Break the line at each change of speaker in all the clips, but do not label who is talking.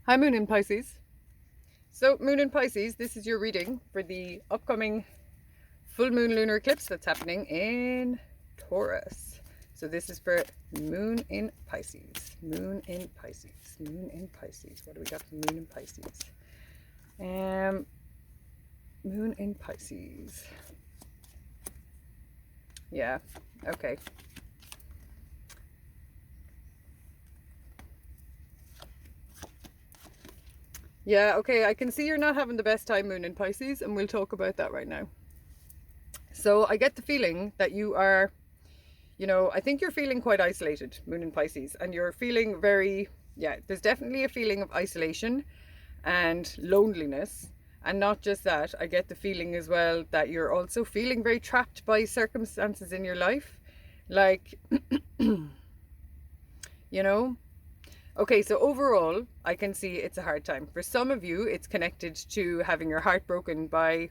Hi Moon in Pisces. So Moon in Pisces, this is your reading for the upcoming full moon lunar eclipse that's happening in Taurus. So this is for Moon in Pisces. Moon in Pisces. Moon in Pisces. What do we got for Moon in Pisces? Moon in Pisces. Yeah, okay. Yeah, okay, I can see you're not having the best time, Moon in Pisces, and we'll talk about that right now. So I get the feeling that you are, I think you're feeling quite isolated, Moon in Pisces, and you're feeling very, there's definitely a feeling of isolation and loneliness. And not just that, I get the feeling as well that you're also feeling very trapped by circumstances in your life. Like, Okay, so overall, I can see it's a hard time. For some of you, it's connected to having your heart broken by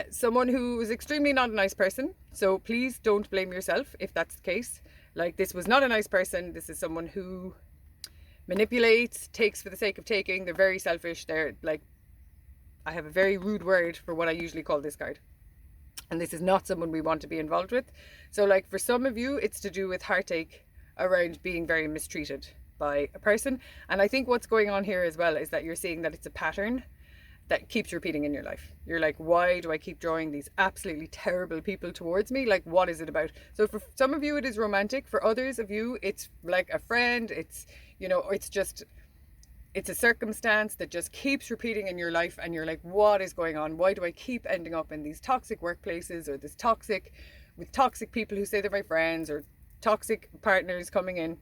someone who is extremely not a nice person. So please don't blame yourself if that's the case. Like, this was not a nice person. This is someone who manipulates, takes for the sake of taking. They're very selfish. They're like, I have a very rude word for what I usually call this card. And this is not someone we want to be involved with. So like for some of you, it's to do with heartache around being very mistreated by a person. And I think what's going on here as well is that you're seeing that it's a pattern that keeps repeating in your life. You're like, why do I keep drawing these absolutely terrible people towards me? Like, what is it about? So for some of you, it is romantic. For others of you, it's like a friend. It's, it's a circumstance that just keeps repeating in your life. And you're like, what is going on? Why do I keep ending up in these toxic workplaces or with toxic people who say they're my friends, or toxic partners coming in?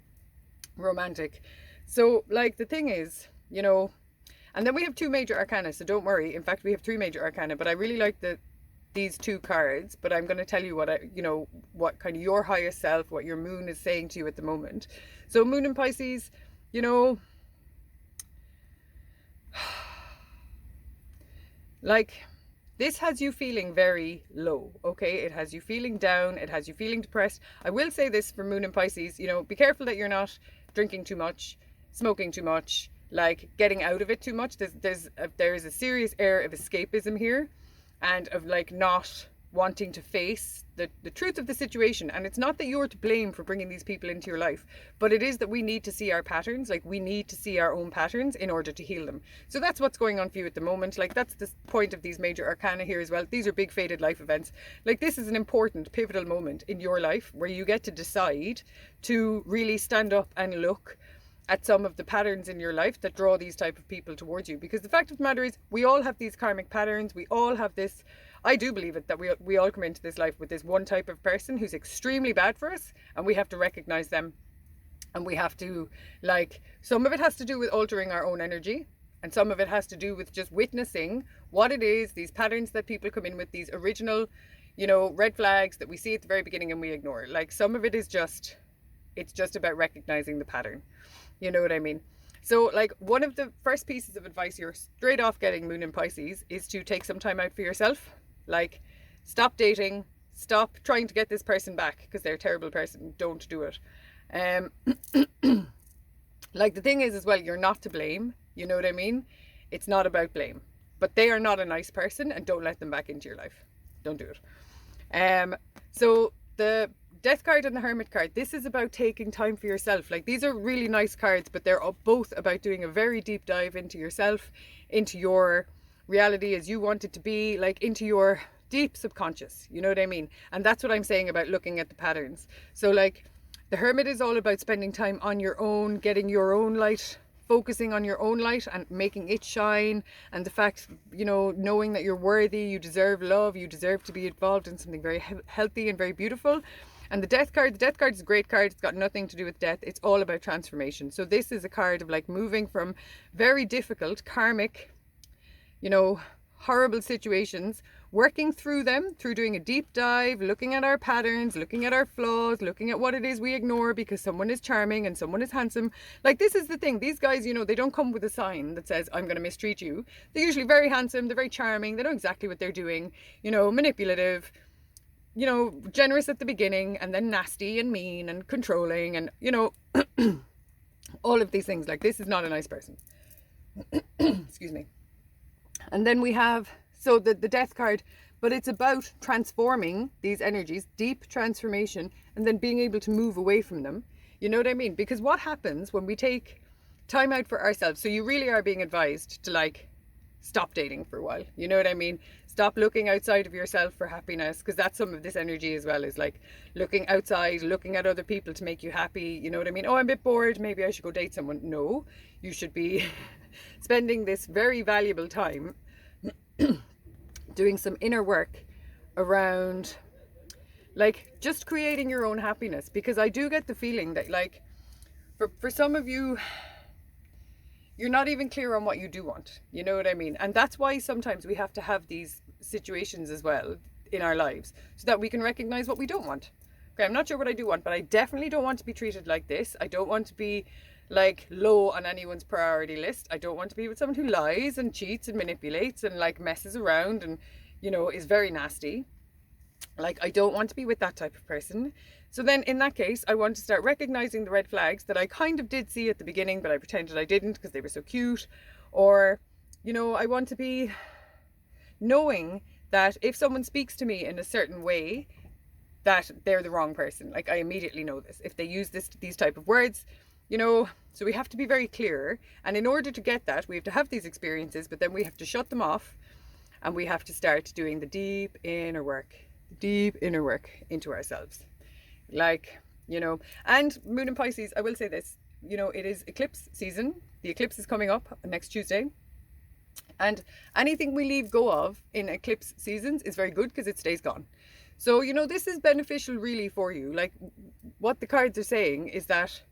Romantic. So like the thing is, and then we have two major arcana, so don't worry. In fact, we have three major arcana, but I really like these two cards. But I'm going to tell you what kind of your highest self, what your moon is saying to you at the moment. So Moon in Pisces, like, this has you feeling very low, okay? It has you feeling down. It has you feeling depressed. I will say this for Moon in Pisces, be careful that you're not drinking too much, smoking too much, like getting out of it too much. There is a serious air of escapism here, and of like not wanting to face the truth of the situation. And it's not that you're to blame for bringing these people into your life, but it is that we need to see our patterns. Like, we need to see our own patterns in order to heal them. So that's what's going on for you at the moment. Like, that's the point of these major arcana here as well. These are big fated life events. Like, this is an important pivotal moment in your life where you get to decide to really stand up and look at some of the patterns in your life that draw these type of people towards you. Because the fact of the matter is, we all have these karmic patterns. We all have this, I do believe it, that we all come into this life with this one type of person who's extremely bad for us, and we have to recognize them. And we have to, like, some of it has to do with altering our own energy, and some of it has to do with just witnessing what it is, these patterns that people come in with, these original, red flags that we see at the very beginning and we ignore. Like, some of it is just, it's just about recognizing the pattern. You know what I mean? So like, one of the first pieces of advice you're straight off getting, Moon in Pisces, is to take some time out for yourself. Like, stop dating, stop trying to get this person back because they're a terrible person. Don't do it. Like, the thing is as well, you're not to blame. You know what I mean? It's not about blame, but they are not a nice person, and don't let them back into your life. Don't do it. So the Death card and the Hermit card, this is about taking time for yourself. Like, these are really nice cards, but they're both about doing a very deep dive into yourself, into your reality as you want it to be, like into your deep subconscious. You know what I mean? And that's what I'm saying about looking at the patterns. So like, the Hermit is all about spending time on your own, getting your own light, focusing on your own light and making it shine. And the fact, knowing that you're worthy, you deserve love, you deserve to be involved in something very healthy and very beautiful. And the Death card is a great card. It's got nothing to do with death. It's all about transformation. So this is a card of like moving from very difficult, karmic, horrible situations, working through them, through doing a deep dive, looking at our patterns, looking at our flaws, looking at what it is we ignore because someone is charming and someone is handsome. Like, this is the thing. These guys, they don't come with a sign that says, I'm going to mistreat you. They're usually very handsome. They're very charming. They know exactly what they're doing, manipulative, generous at the beginning, and then nasty and mean and controlling and, all of these things. Like, this is not a nice person. Excuse me. And then we have, so the death card, but it's about transforming these energies, deep transformation, and then being able to move away from them. You know what I mean? Because what happens when we take time out for ourselves, so you really are being advised to like stop dating for a while. You know what I mean? Stop looking outside of yourself for happiness, because that's some of this energy as well, is like looking outside, looking at other people to make you happy. You know what I mean? Oh, I'm a bit bored, maybe I should go date someone. No, you should be spending this very valuable time doing some inner work around like just creating your own happiness. Because I do get the feeling that like for some of you, you're not even clear on what you do want. You know what I mean? And that's why sometimes we have to have these situations as well in our lives, so that we can recognize what we don't want. Okay, I'm not sure what I do want, but I definitely don't want to be treated like this. I don't want to be like low on anyone's priority list. I don't want to be with someone who lies and cheats and manipulates and like messes around and, you know, is very nasty. Like, I don't want to be with that type of person. So then in that case, I want to start recognizing the red flags that I kind of did see at the beginning, but I pretended I didn't because they were so cute. Or, you know, I want to be knowing that if someone speaks to me in a certain way, that they're the wrong person. Like, I immediately know this. If they use these type of words, you know, so we have to be very clear. And in order to get that, we have to have these experiences, but then we have to shut them off and we have to start doing the deep inner work into ourselves. Like, you know, and Moon in Pisces, I will say this, you know, it is eclipse season. The eclipse is coming up next Tuesday. And anything we leave go of in eclipse seasons is very good because it stays gone. So, you know, this is beneficial really for you. Like, what the cards are saying is that,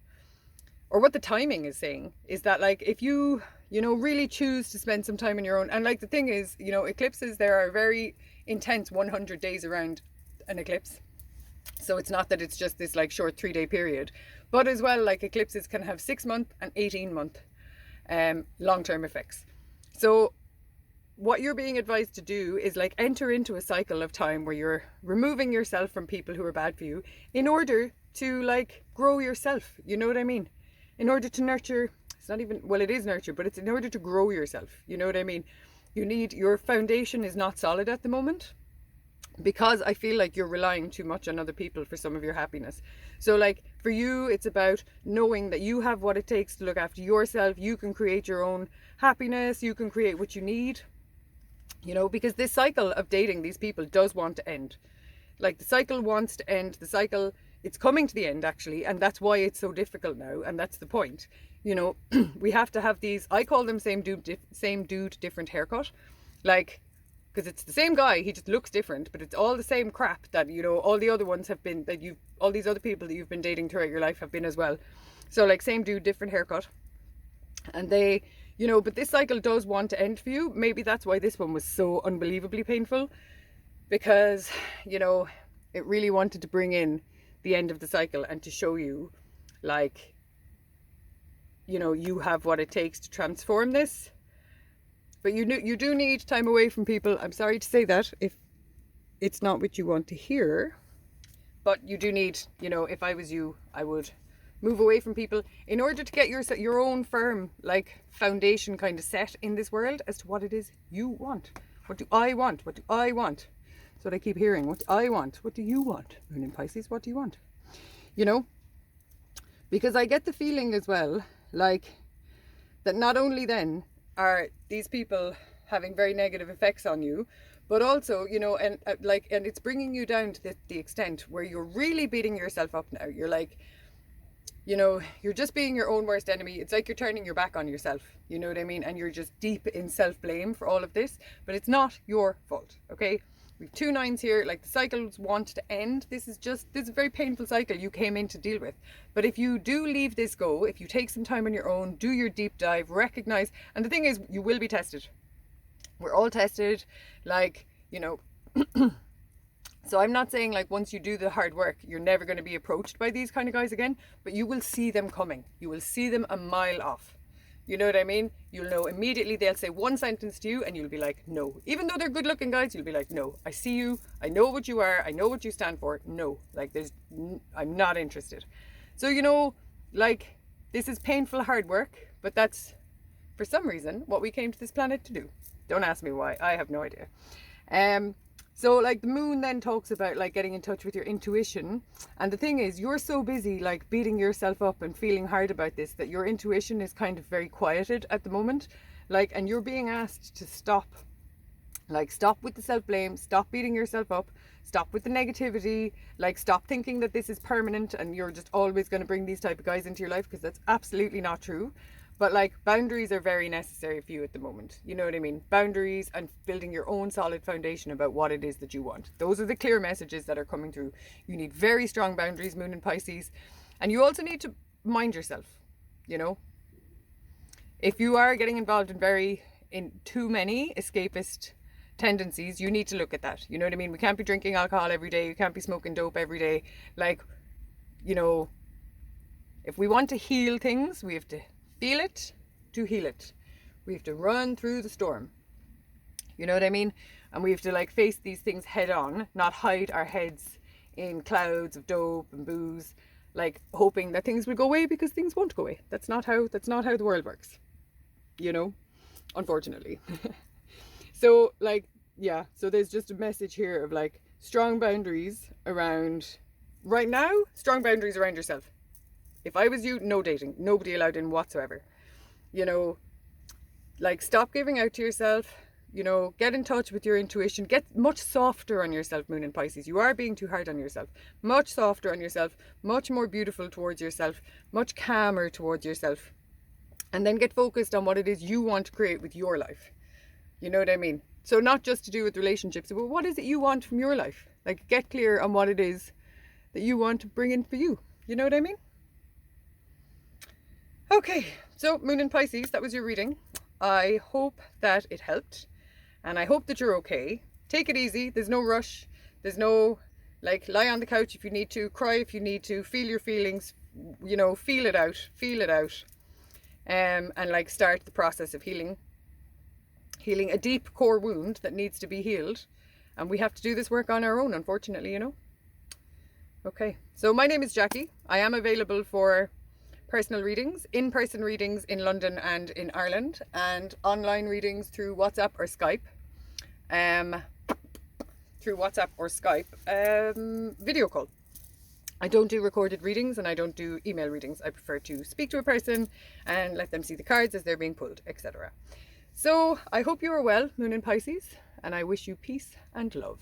or what the timing is saying, is that like if you know, really choose to spend some time on your own. And like the thing is, you know, eclipses, there are very intense 100 days around an eclipse. So it's not that it's just this like short 3-day period, but as well, like eclipses can have 6-month and 18-month long-term effects. So what you're being advised to do is like enter into a cycle of time where you're removing yourself from people who are bad for you in order to like grow yourself. You know what I mean? In order to nurture, it's not even, well, it is nurture, but it's in order to grow yourself. You know what I mean? You need, your foundation is not solid at the moment, because I feel like you're relying too much on other people for some of your happiness. So like for you, it's about knowing that you have what it takes to look after yourself. You can create your own happiness. You can create what you need, you know, because this cycle of dating these people does want to end. Like the cycle wants to end. The cycle, it's coming to the end actually. And that's why it's so difficult now. And that's the point. You know, we have to have these, I call them same dude, different haircut. Like, because it's the same guy, he just looks different, but it's all the same crap that, you know, all the other ones have been, that all these other people that you've been dating throughout your life have been as well. So like same dude, different haircut. And they, you know, but this cycle does want to end for you. Maybe that's why this one was so unbelievably painful, because, you know, it really wanted to bring in the end of the cycle and to show you like, you know, you have what it takes to transform this. But you do need time away from people. I'm sorry to say that if it's not what you want to hear, but you do need, you know, if I was you, I would move away from people in order to get your own firm like foundation kind of set in this world as to what it is you want. What do I want? What do I want? That's what I keep hearing. What do I want? What do you want? Moon in Pisces, what do you want? You know, because I get the feeling as well, like that not only then are these people having very negative effects on you, but also, you know, and and it's bringing you down to the extent where you're really beating yourself up now. You're like, you know, you're just being your own worst enemy. It's like you're turning your back on yourself. You know what I mean? And you're just deep in self-blame for all of this, but it's not your fault, okay? We've 2 9s here, like the cycles want to end. This is a very painful cycle you came in to deal with. But if you do leave this go, if you take some time on your own, do your deep dive, recognize, and the thing is, you will be tested. We're all tested, like, you know, so I'm not saying like once you do the hard work, you're never going to be approached by these kind of guys again, but you will see them coming. You will see them a mile off. You know what I mean? You'll know immediately. They'll say one sentence to you and you'll be like, no. Even though they're good looking guys, you'll be like, no, I see you. I know what you are. I know what you stand for. No, like I'm not interested. So, you know, like this is painful hard work, but that's for some reason, what we came to this planet to do. Don't ask me why, I have no idea. So like the moon then talks about like getting in touch with your intuition. And the thing is, you're so busy like beating yourself up and feeling hard about this that your intuition is kind of very quieted at the moment. Like, and you're being asked to stop. Like, stop with the self-blame, stop beating yourself up, stop with the negativity, like stop thinking that this is permanent and you're just always going to bring these type of guys into your life, because that's absolutely not true. But like, boundaries are very necessary for you at the moment. You know what I mean? Boundaries and building your own solid foundation about what it is that you want. Those are the clear messages that are coming through. You need very strong boundaries, Moon and Pisces. And you also need to mind yourself, you know? If you are getting involved in too many escapist tendencies, you need to look at that. You know what I mean? We can't be drinking alcohol every day. You can't be smoking dope every day. Like, you know, if we want to heal things, we have to feel it to heal it. We have to run through the storm. You know what I mean? And we have to like face these things head on, not hide our heads in clouds of dope and booze, like hoping that things will go away, because things won't go away. That's not how the world works. You know, unfortunately. So like, yeah, so there's just a message here of like strong boundaries around, right now, strong boundaries around yourself. If I was you, no dating, nobody allowed in whatsoever. You know, like stop giving out to yourself, you know, get in touch with your intuition, get much softer on yourself, Moon and Pisces. You are being too hard on yourself. Much softer on yourself, much more beautiful towards yourself, much calmer towards yourself. And then get focused on what it is you want to create with your life. You know what I mean? So not just to do with relationships, but what is it you want from your life? Like, get clear on what it is that you want to bring in for you. You know what I mean? Okay, so Moon and Pisces, that was your reading. I hope that it helped, and I hope that you're okay. Take it easy. There's no rush. There's no, like, lie on the couch if you need to, cry if you need to, feel your feelings, you know, feel it out. And like start the process of healing a deep core wound that needs to be healed. And we have to do this work on our own, unfortunately, you know. Okay, so my name is Jackie. I am available for personal readings, in-person readings in London and in Ireland, and online readings through WhatsApp or Skype. Video call. I don't do recorded readings and I don't do email readings. I prefer to speak to a person and let them see the cards as they're being pulled, etc. So I hope you are well, Moon and Pisces, and I wish you peace and love.